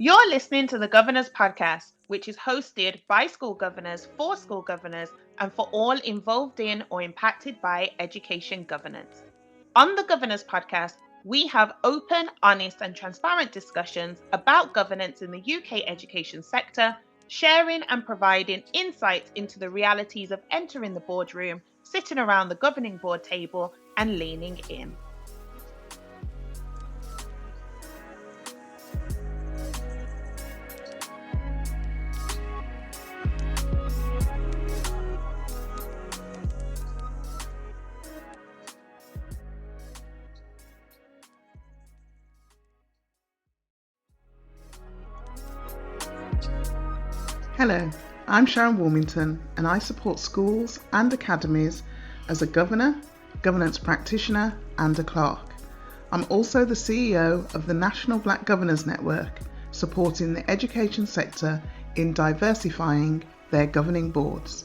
You're listening to the Governor's Podcast, which is hosted by school governors, for school governors, and for all involved in or impacted by education governance. On the Governor's Podcast, we have open, honest, and transparent discussions about governance in the UK education sector, sharing and providing insights into the realities of entering the boardroom, sitting around the governing board table, and leaning in. Hello, I'm Sharon Warmington and I support schools and academies as a governor, governance practitioner and a clerk. I'm also the CEO of the National Black Governors Network, supporting the education sector in diversifying their governing boards.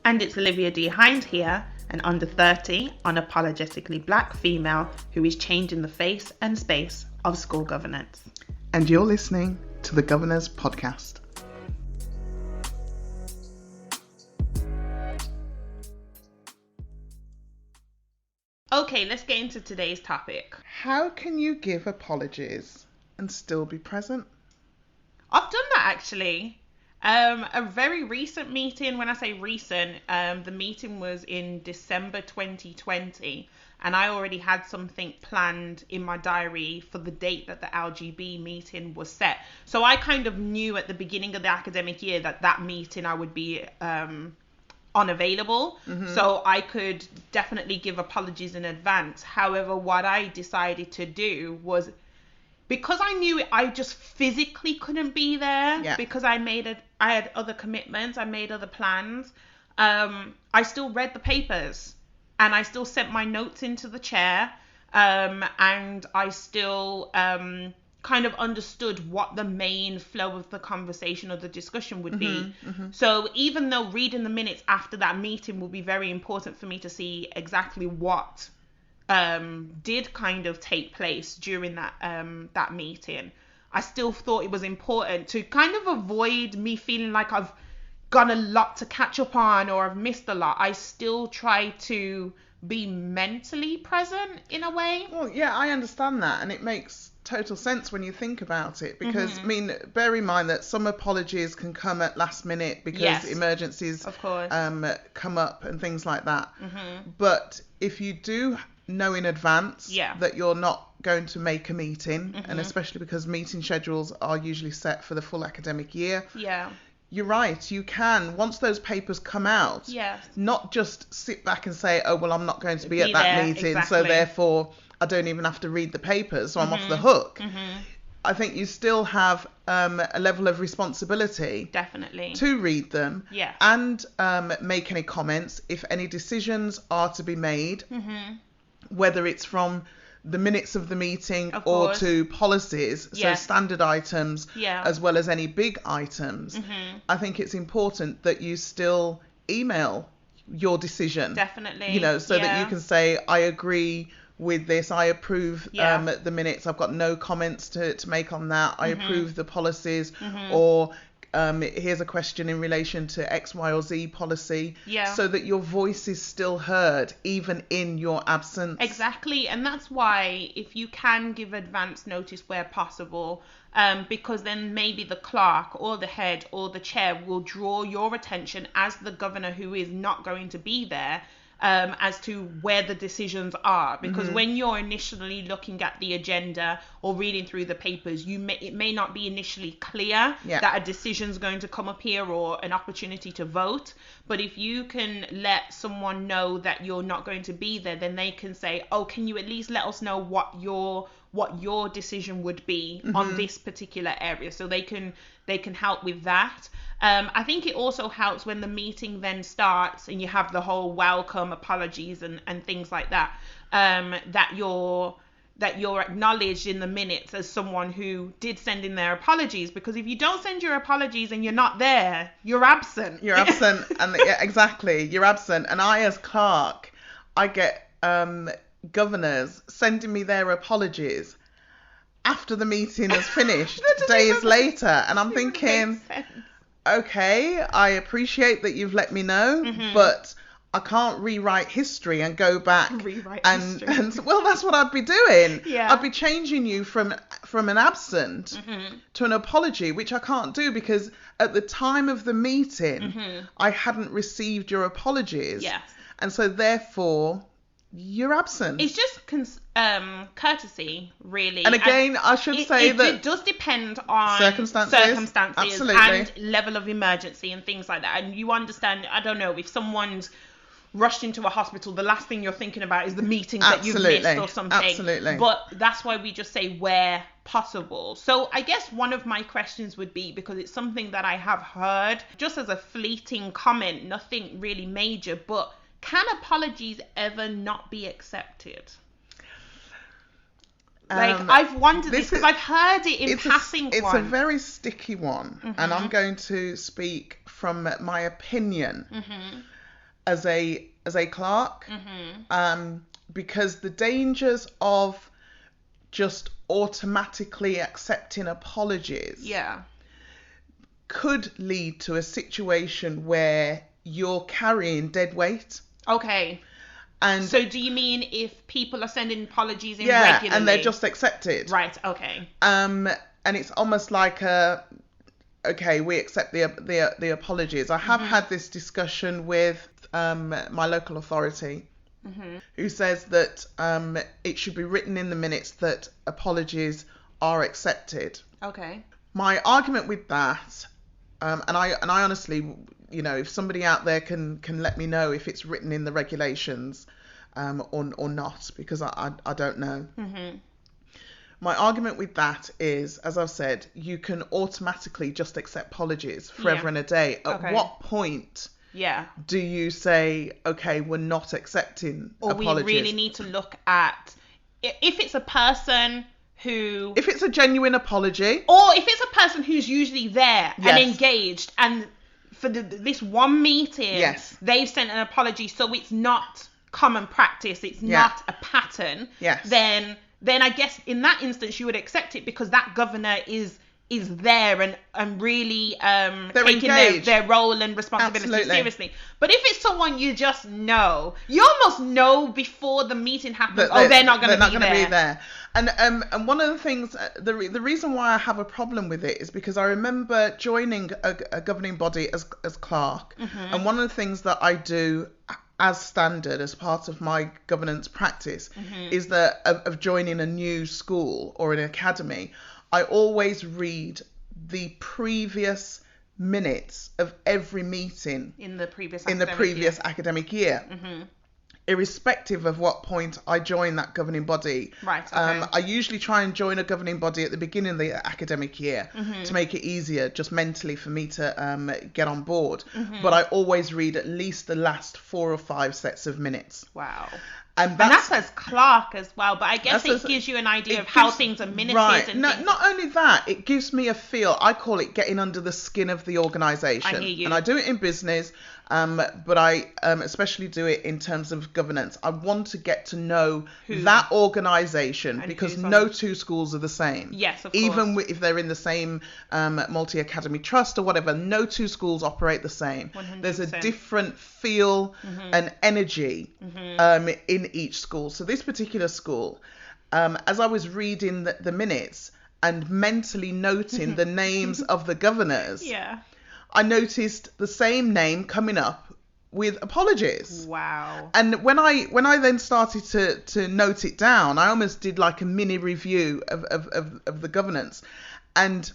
And it's Olivia D Hinds here, an under 30, unapologetically black female who is changing the face and space of school governance. And you're listening to the Governor's Podcast. Okay, let's get into today's topic. How can you give apologies and still be present? I've done that actually. A very recent meeting, when I say recent, the meeting was in December 2020, and I already had something planned in my diary for the date that the LGB meeting was set. So I kind of knew at the beginning of the academic year that meeting I would be unavailable, so I could definitely give apologies in advance. However, what I decided to do was, because I knew I just physically couldn't be there, because I had other commitments, I made other plans, I still read the papers and I still sent my notes into the chair, and I still kind of understood what the main flow of the conversation or the discussion would be. So even though reading the minutes after that meeting will be very important for me to see exactly what did kind of take place during that meeting, I still thought it was important to kind of avoid me feeling like I've got a lot to catch up on or I've missed a lot. I still try to be mentally present in a way. Well, yeah, I understand that, and it makes total sense when you think about it, because I mean, bear in mind that some apologies can come at last minute because emergencies of course come up and things like that. But if you do know in advance that you're not going to make a meeting, and especially because meeting schedules are usually set for the full academic year, you're right, you can, once those papers come out, not just sit back and say, oh well, I'm not going to be at that meeting, so therefore I don't even have to read the papers, so I'm off the hook. I think you still have a level of responsibility, definitely, to read them, and make any comments if any decisions are to be made, whether it's from the minutes of the meeting or to policies, so standard items as well as any big items. I think it's important that you still email your decision, definitely, you know, so that you can say, I agree with this, I approve the minutes, I've got no comments to make on that, I approve the policies, or here's a question in relation to X, Y, or Z policy, so that your voice is still heard even in your absence. Exactly, and that's why if you can give advance notice where possible, because then maybe the clerk or the head or the chair will draw your attention as the governor who is not going to be there, as to where the decisions are, because when you're initially looking at the agenda or reading through the papers, it may not be initially clear that a decision's going to come up here or an opportunity to vote. But if you can let someone know that you're not going to be there, then they can say, oh, can you at least let us know what your decision would be on this particular area, so they can help with that. I think it also helps when the meeting then starts and you have the whole welcome, apologies and things like that, that you're acknowledged in the minutes as someone who did send in their apologies, because if you don't send your apologies and you're not there, you're absent. You're absent, and exactly, you're absent. And I, as clerk, I get governors sending me their apologies, after the meeting has finished, days later. And I'm thinking, okay, I appreciate that you've let me know, but I can't rewrite history and go back and well, that's what I'd be doing. Yeah. I'd be changing you from an absent to an apology, which I can't do because at the time of the meeting, I hadn't received your apologies. Yes. And so therefore, you're absent. It's just courtesy, really. And again, I should say that it does depend on circumstances absolutely. And level of emergency and things like that. And you understand, I don't know, if someone's rushed into a hospital, the last thing you're thinking about is the meetings that you've missed or something. Absolutely. But that's why we just say where possible. So I guess one of my questions would be, because it's something that I have heard, just as a fleeting comment, nothing really major, but can apologies ever not be accepted? Like, I've wondered this because I've heard it in passing. It's a very sticky one, and I'm going to speak from my opinion as a clerk, because the dangers of just automatically accepting apologies could lead to a situation where you're carrying dead weight. Okay. And so do you mean if people are sending apologies in regularly? Yeah, and they're just accepted. Right, okay. And it's almost like okay, we accept the apologies. I have had this discussion with my local authority, who says that it should be written in the minutes that apologies are accepted. Okay. My argument with that, and I honestly, if somebody out there can let me know if it's written in the regulations or not, because I don't know. My argument with that is, as I've said, you can automatically just accept apologies forever and a day. At what point do you say, okay, we're not accepting apologies? Or we really need to look at, if it's a person who... If it's a genuine apology. Or if it's a person who's usually there and engaged, and for this one meeting, they've sent an apology, so it's not common practice, it's not a pattern, then I guess in that instance you would accept it, because that governor is there and really taking their role and responsibility seriously. But if it's someone you just know, you almost know before the meeting happens, they're not going to be there. And one of the things, the reason why I have a problem with it is because I remember joining a governing body as clerk, and one of the things that I do as standard as part of my governance practice is that of joining a new school or an academy, I always read the previous minutes of every meeting in the previous academic year. Irrespective of what point I join that governing body. Right, okay. I usually try and join a governing body at the beginning of the academic year to make it easier, just mentally for me to get on board. But I always read at least the last 4 or 5 sets of minutes. Wow. And that's as clerk as well, but I guess it gives you an idea of how things are minuted. Right. Not only that, it gives me a feel. I call it getting under the skin of the organisation. I hear you. And I do it in business, but I especially do it in terms of governance. I want to get to know that organisation, because no two schools are the same. Yes, of course. Even if they're in the same multi-academy trust or whatever, no two schools operate the same. 100%. There's a different feel and energy in each school. So this particular school, as I was reading the minutes and mentally noting the names of the governors, I noticed the same name coming up with apologies. Wow. And when I then started to note it down, I almost did like a mini review of the governance. And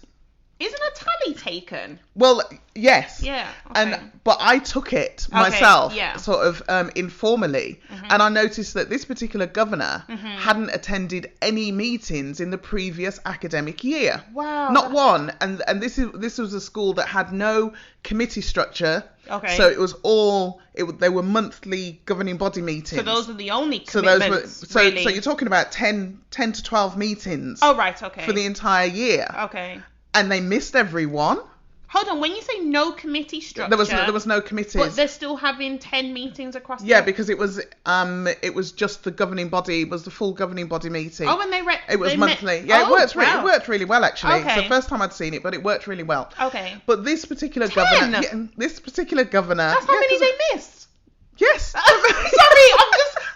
isn't a tally taken? Well, yes. Yeah. Okay. But I took it myself, sort of informally, and I noticed that this particular governor hadn't attended any meetings in the previous academic year. Wow. Not one. And this was a school that had no committee structure. Okay. So it was they were monthly governing body meetings. So those are the only commitments. So you're talking about 10 to 12 meetings. Oh, right. Okay. For the entire year. Okay. And they missed every one. Hold on, when you say no committee structure, there was no committees. But they're still having 10 meetings across the Yeah, because it was just the governing body, it was the full governing body meeting. Oh, and it was monthly. It worked really well, actually. Okay. It's the first time I'd seen it, but it worked really well. Okay. But this particular governor, That's how many they missed. Yes. Sorry,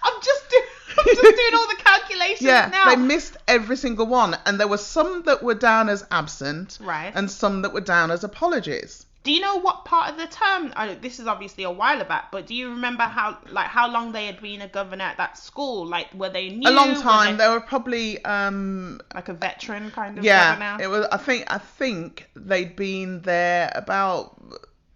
I'm just doing all the calculations now. They missed every single one, and there were some that were down as absent, right, and some that were down as apologies. Do you know what part of the term? This is obviously a while back, but do you remember how long they had been a governor at that school? Like, were they new? A long time. They were probably like a veteran kind of governor. It was. I think they'd been there about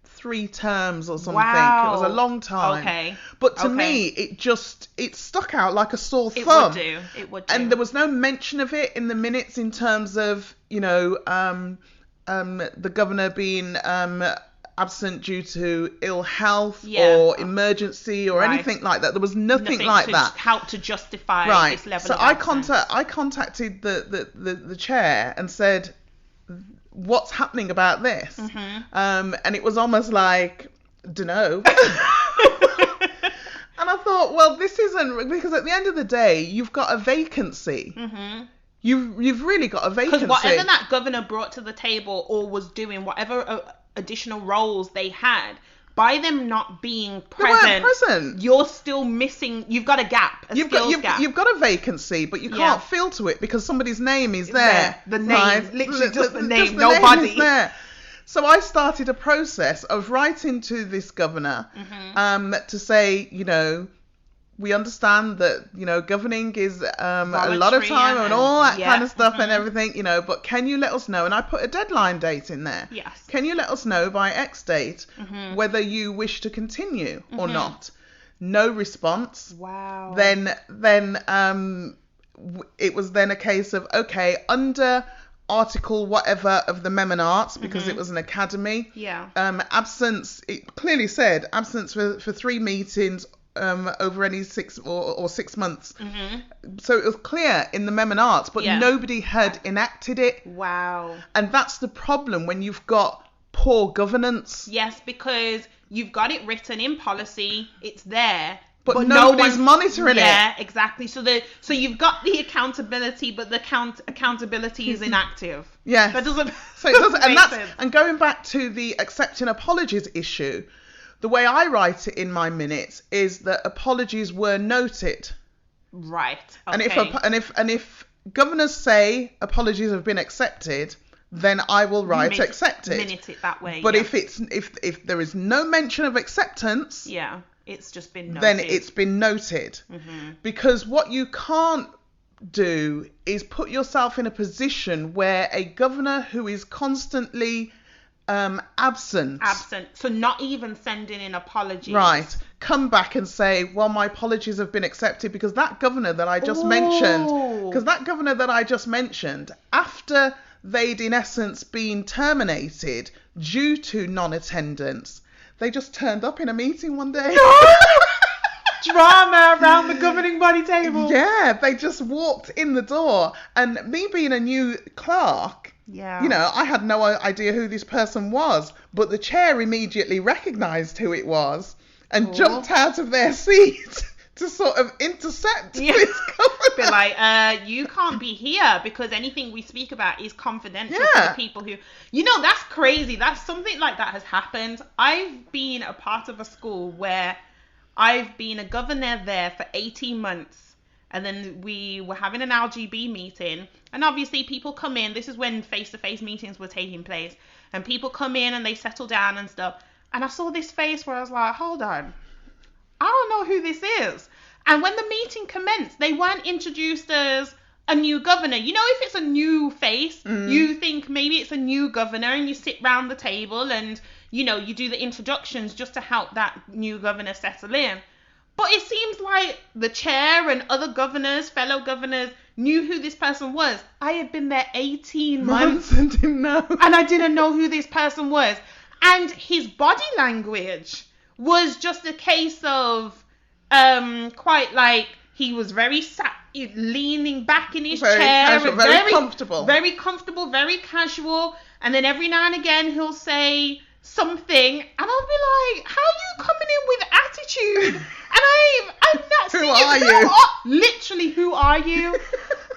3 terms or something. Wow. It was a long time. Okay. But to me, it stuck out like a sore thumb. It would do. And there was no mention of it in the minutes in terms of, the governor being absent due to ill health or emergency or anything like that. There was nothing like that. Help to justify this level of absence. So I contacted the chair and said, what's happening about this? Mm-hmm. And it was almost like, dunno. And I thought, well, this isn't, because at the end of the day, you've got a vacancy. Mm-hmm. You've really got a vacancy. Because whatever that governor brought to the table or was doing, whatever additional roles they had, by them not being present, you're still missing. You've got a gap, You've got a vacancy, but you can't filter it because somebody's name is there. The name, right? Literally just the name, just the nobody. Name is there. So I started a process of writing to this governor to say, we understand that, governing is a lot of time and all that kind of stuff and everything, but can you let us know? And I put a deadline date in there. Yes. Can you let us know by X date whether you wish to continue or not? No response. Wow. Then it was then a case of, okay, under article whatever of the Mem and Arts, because it was an academy. Yeah. Absence, it clearly said absence for 3 meetings over any 6 or 6 months. So it was clear in the Mem and Arts, but nobody had enacted it. Wow. And that's the problem when you've got poor governance. Yes, because you've got it written in policy, it's there. But nobody's monitoring it. Yeah, exactly. So you've got the accountability, but the accountability is inactive. Yes. That doesn't. So it doesn't. And make sense. And going back to the accepting apologies issue, the way I write it in my minutes is that apologies were noted. Right. Okay. And if governors say apologies have been accepted, then I will write accepted. Minute it that way. But if there is no mention of acceptance, it's just been noted. Then it's been noted. Because what you can't do is put yourself in a position where a governor who is constantly absent, so not even sending in apologies, right, come back and say, well, my apologies have been accepted, because that governor that I just mentioned, after they'd in essence been terminated due to non-attendance, they just turned up in a meeting one day. Drama around the governing body table. Yeah, they just walked in the door. And me being a new clerk, I had no idea who this person was. But the chair immediately recognised who it was and jumped out of their seat to sort of intercept this governor. Be like, you can't be here because anything we speak about is confidential to the people who... that's crazy. That's something like that has happened. I've been a part of a school where I've been a governor there for 18 months. And then we were having an LGB meeting. And obviously people come in. This is when face-to-face meetings were taking place. And people come in and they settle down and stuff. And I saw this face where I was like, hold on. I don't know who this is. And when the meeting commenced, they weren't introduced as a new governor. If it's a new face, you think maybe it's a new governor and you sit round the table and, you do the introductions just to help that new governor settle in. But it seems like the chair and other governors, fellow governors, knew who this person was. I had been there 18 months and didn't know. And I didn't know who this person was. And his body language was just a case of quite like he was very leaning back in his chair, very comfortable, very casual, And then every now and again he'll say something, and I'll be like, how are you coming in with attitude? And I'm not Who are you? Literally, who are you?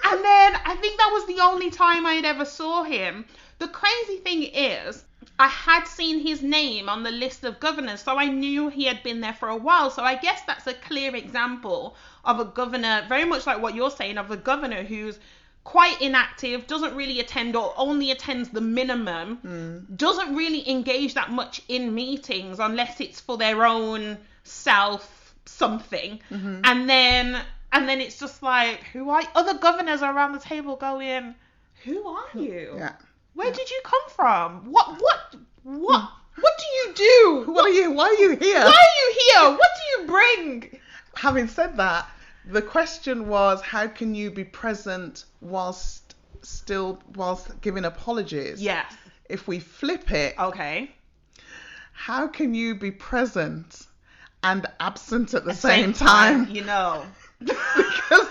And then I think that was the only time I had ever saw him. The crazy thing is, I had seen his name on the list of governors, so I knew he had been there for a while. So I guess that's a clear example of a governor, very much like what you're saying, of a governor who's quite inactive, doesn't really attend or only attends the minimum, doesn't really engage that much in meetings unless it's for their own self something. And then it's just like, who are you? Other governors are around the table going, who are you? Yeah. Where did you come from? What do you do? Who are you? Why are you here? Why are you here? What do you bring? Having said that, the question was, how can you be present whilst giving apologies? Yes. If we flip it, okay, how can you be present and absent at the same time? You know. Because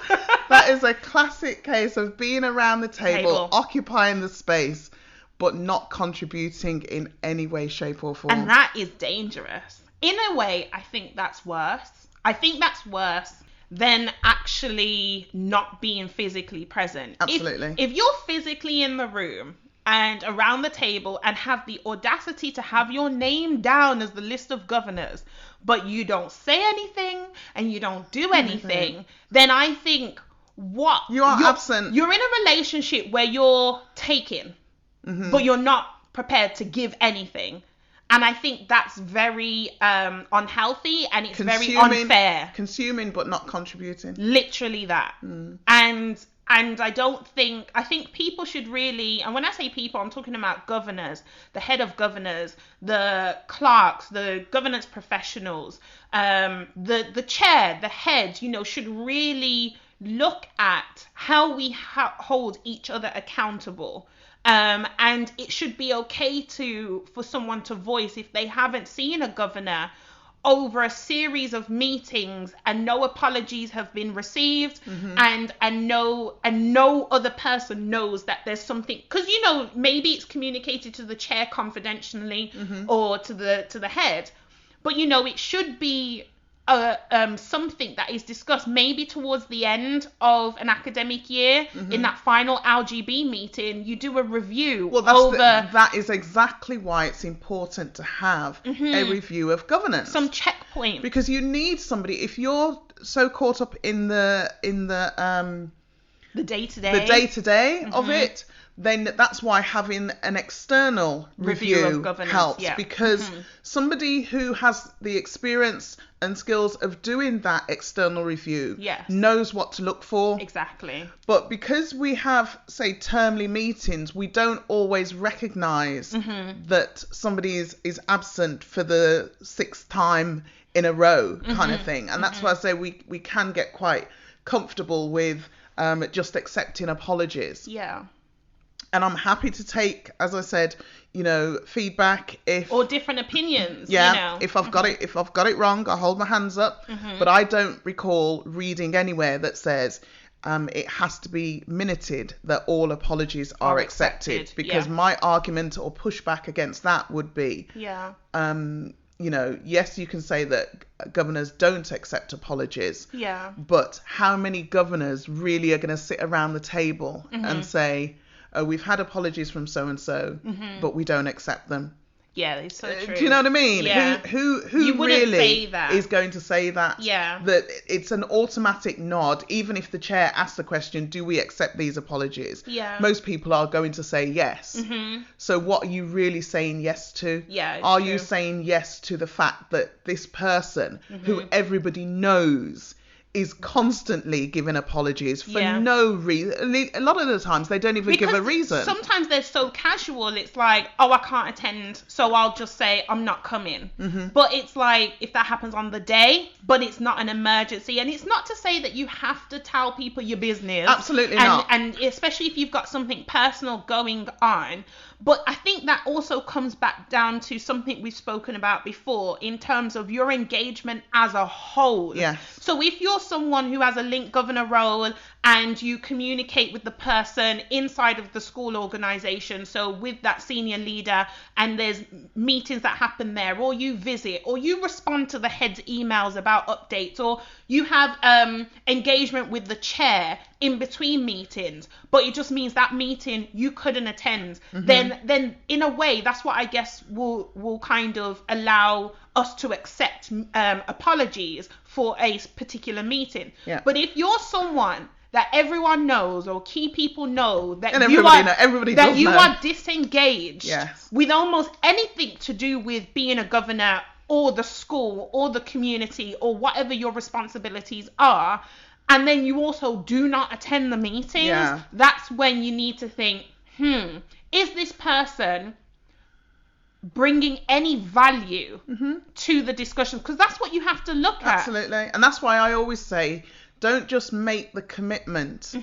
that is a classic case of being around the table, occupying the space, but not contributing in any way, shape or form. And that is dangerous. In a way, I think that's worse. I think that's worse than actually not being physically present. Absolutely. If you're physically in the room and around the table and have the audacity to have your name down as the list of governors, but you don't say anything and you don't do anything, then I think you're absent. You're in a relationship where you're taking, but you're not prepared to give anything. And I think that's very unhealthy, and it's very unfair. Consuming but not contributing. Literally that. And I think people should really, and when I say people, I'm talking about governors, the head of governors, the clerks, the governance professionals, the chair, the head, should really look at how we hold each other accountable. And it should be okay for someone to voice if they haven't seen a governor over a series of meetings and no apologies have been received, and no other person knows that there's something, because maybe it's communicated to the chair confidentially or to the head, but it should be something that is discussed maybe towards the end of an academic year. In that final LGB meeting, you do a review. Well, that is exactly why it's important to have a review of governance, some checkpoint, because you need somebody. If you're so caught up in the day-to-day of it, then that's why having an external review of governance helps, because somebody who has the experience and skills of doing that external review knows what to look for. Exactly. But because we have, say, termly meetings, we don't always recognise that somebody is absent for the 6th time in a row kind of thing. And that's why I say we can get quite comfortable with just accepting apologies. Yeah. And I'm happy to take, as I said, feedback or different opinions. If I've got it wrong, I hold my hands up. But I don't recall reading anywhere that says it has to be minuted that all apologies are accepted. Because my argument or pushback against that would be, yes, you can say that governors don't accept apologies. Yeah. But how many governors really are going to sit around the table and say, oh, we've had apologies from so-and-so, but we don't accept them? Yeah, it's so true. Do you know what I mean? Yeah. Who really is going to say that? Yeah. That it's an automatic nod, even if the chair asks the question, do we accept these apologies? Yeah. Most people are going to say yes. So what are you really saying yes to? Yeah, it's Are true. you saying yes to the fact that this person, who everybody knows, is constantly giving apologies for no reason? A lot of the times they don't even give a reason. Sometimes they're so casual, it's like, oh, I can't attend, so I'll just say I'm not coming. But it's like, if that happens on the day, but it's not an emergency. And it's not to say that you have to tell people your business. Absolutely not. And especially if you've got something personal going on. But I think that also comes back down to something we've spoken about before in terms of your engagement as a whole. Yes. So if you're you're someone who has a link governor role and you communicate with the person inside of the school organization, so with that senior leader, and there's meetings that happen there, or you visit, or you respond to the head's emails about updates, or you have engagement with the chair in between meetings, but it just means that meeting you couldn't attend, then in a way that's what I guess will kind of allow us to accept apologies for a particular meeting. Yeah. But if you're someone that everyone knows, or key people know, that and you are disengaged with almost anything to do with being a governor or the school or the community or whatever your responsibilities are, and then you also do not attend the meetings, that's when you need to think, is this person bringing any value to the discussion? Because that's what you have to look at. Absolutely. And that's why I always say, don't just make the commitment,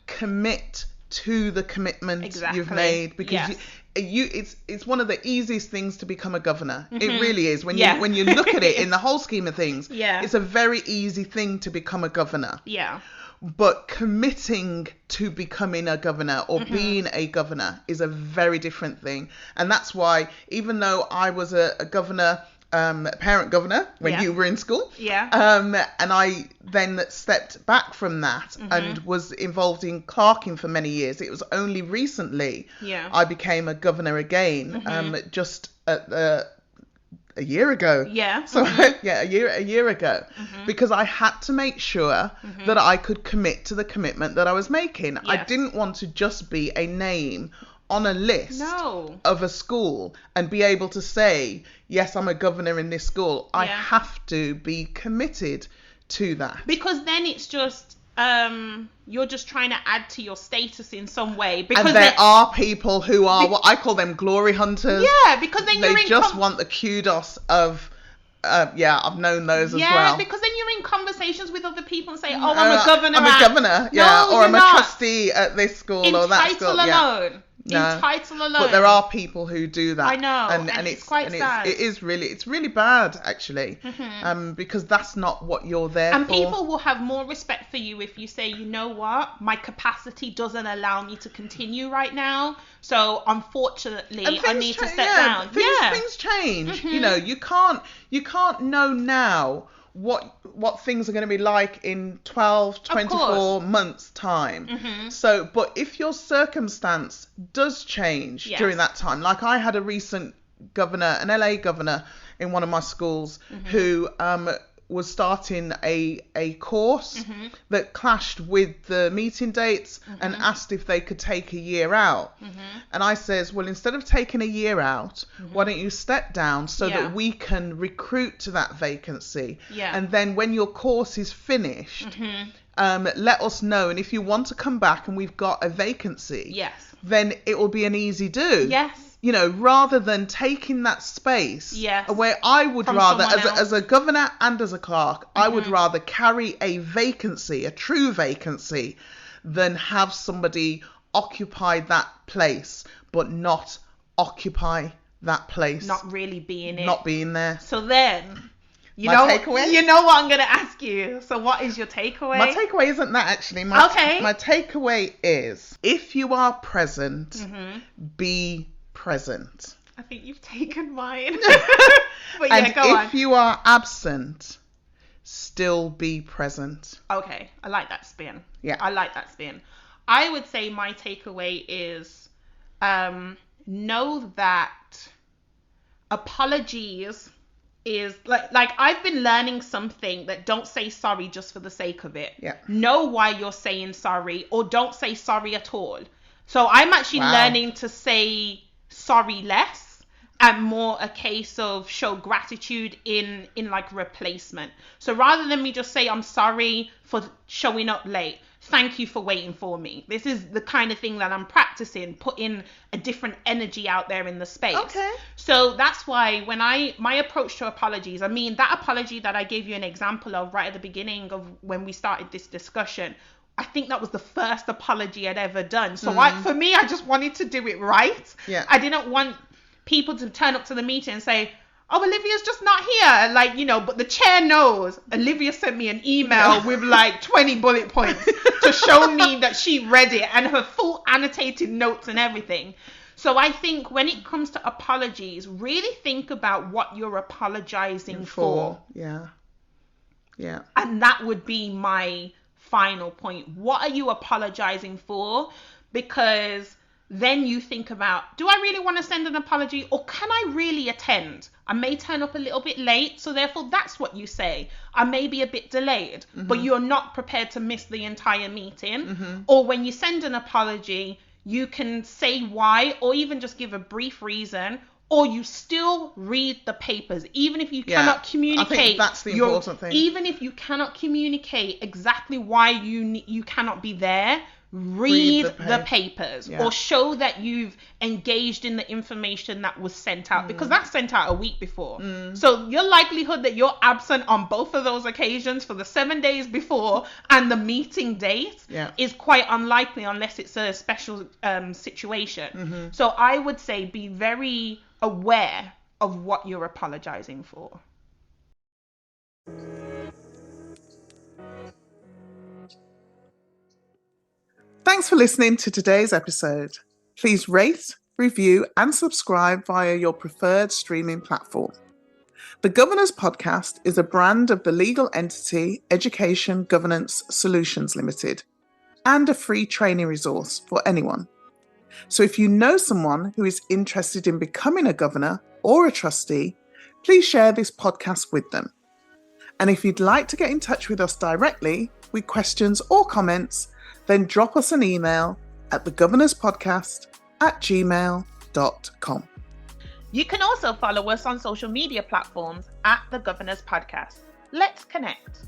commit to the commitment you've made, because it's one of the easiest things to become a governor. It really is. When you look at it in the whole scheme of things, it's a very easy thing to become a governor. Yeah. But committing to becoming a governor or being a governor is a very different thing. And that's why, even though I was a governor, parent governor when you were in school, and I then stepped back from that and was involved in clerking for many years, it was only recently I became a governor again, just at a year ago. So a year ago, because I had to make sure that I could commit to the commitment that I was making. I didn't want to just be a name on a list of a school and be able to say, yes, I'm a governor in this school. I have to be committed to that. Because then it's just you're just trying to add to your status in some way. Because and there are people who are what I call them glory hunters. Yeah, because then they just want the kudos of I've known those as well. Yeah, because then you're in conversations with other people and say, oh, I'm a governor. I'm a governor, or I'm a trustee at this school or that school. Alone. In title alone. But there are people who do that. I know, and it's quite sad. It's really bad, actually, because that's not what you're there for. And people will have more respect for you if you say, you know what, my capacity doesn't allow me to continue right now, so unfortunately I need to step down. Things change. You know, you can't know now what things are going to be like in 12, 24 months time. So, but if your circumstance does change during that time, like I had a recent governor, an LA governor in one of my schools who was starting a course that clashed with the meeting dates and asked if they could take a year out. And I says, well, instead of taking a year out, why don't you step down so that we can recruit to that vacancy? And then when your course is finished, let us know. And if you want to come back and we've got a vacancy, then it will be an easy do. You know, rather than taking that space away, I would rather, as a governor and as a clerk, I would rather carry a vacancy, a true vacancy, than have somebody occupy that place, but not occupy that place. Not really being it. Not being there. So then, takeaway? You know what I'm going to ask you. So what is your takeaway? My takeaway isn't that, actually. My takeaway is, if you are present, be present. I think you've taken mine. But and go on. If you are absent, still be present. Okay, I like that spin. Yeah. I like that spin. I would say my takeaway is know that apologies is like I've been learning something that don't say sorry just for the sake of it. Know why you're saying sorry, or don't say sorry at all. So I'm actually learning to say sorry less and more a case of show gratitude in like replacement. So rather than me just say I'm sorry for showing up late, thank you for waiting for me. This is the kind of thing that I'm practicing, putting a different energy out there in the space. Okay. So that's why when my approach to apologies, I mean that apology that I gave you an example of right at the beginning of when we started this discussion, I think that was the first apology I'd ever done. So for me, I just wanted to do it right. I didn't want people to turn up to the meeting and say, oh, Olivia's just not here. Like, you know, but the chair knows. Olivia sent me an email with like 20 bullet points to show me that she read it and her full annotated notes and everything. So I think when it comes to apologies, really think about what you're apologizing for. Yeah. Yeah. And that would be my final point. What are you apologizing for? Because then you think about, do I really want to send an apology, or can I really attend? I may turn up a little bit late, so therefore that's what you say. I may be a bit delayed, but you're not prepared to miss the entire meeting. Or when you send an apology, you can say why, or even just give a brief reason, or you still read the papers, even if you cannot communicate. I think that's the important thing. Even if you cannot communicate exactly why you cannot be there, read the papers, or show that you've engaged in the information that was sent out, because that's sent out a week before. So your likelihood that you're absent on both of those occasions for the 7 days before and the meeting date is quite unlikely, unless it's a special situation. So I would say be very aware of what you're apologizing for. Thanks for listening to today's episode. Please rate, review, and subscribe via your preferred streaming platform. The Governor's Podcast is a brand of the legal entity Education Governance Solutions Limited and a free training resource for anyone. So if you know someone who is interested in becoming a governor or a trustee, please share this podcast with them. And if you'd like to get in touch with us directly with questions or comments, then drop us an email at thegovernorspodcast@gmail.com. You can also follow us on social media platforms at The Governor's Podcast. Let's connect.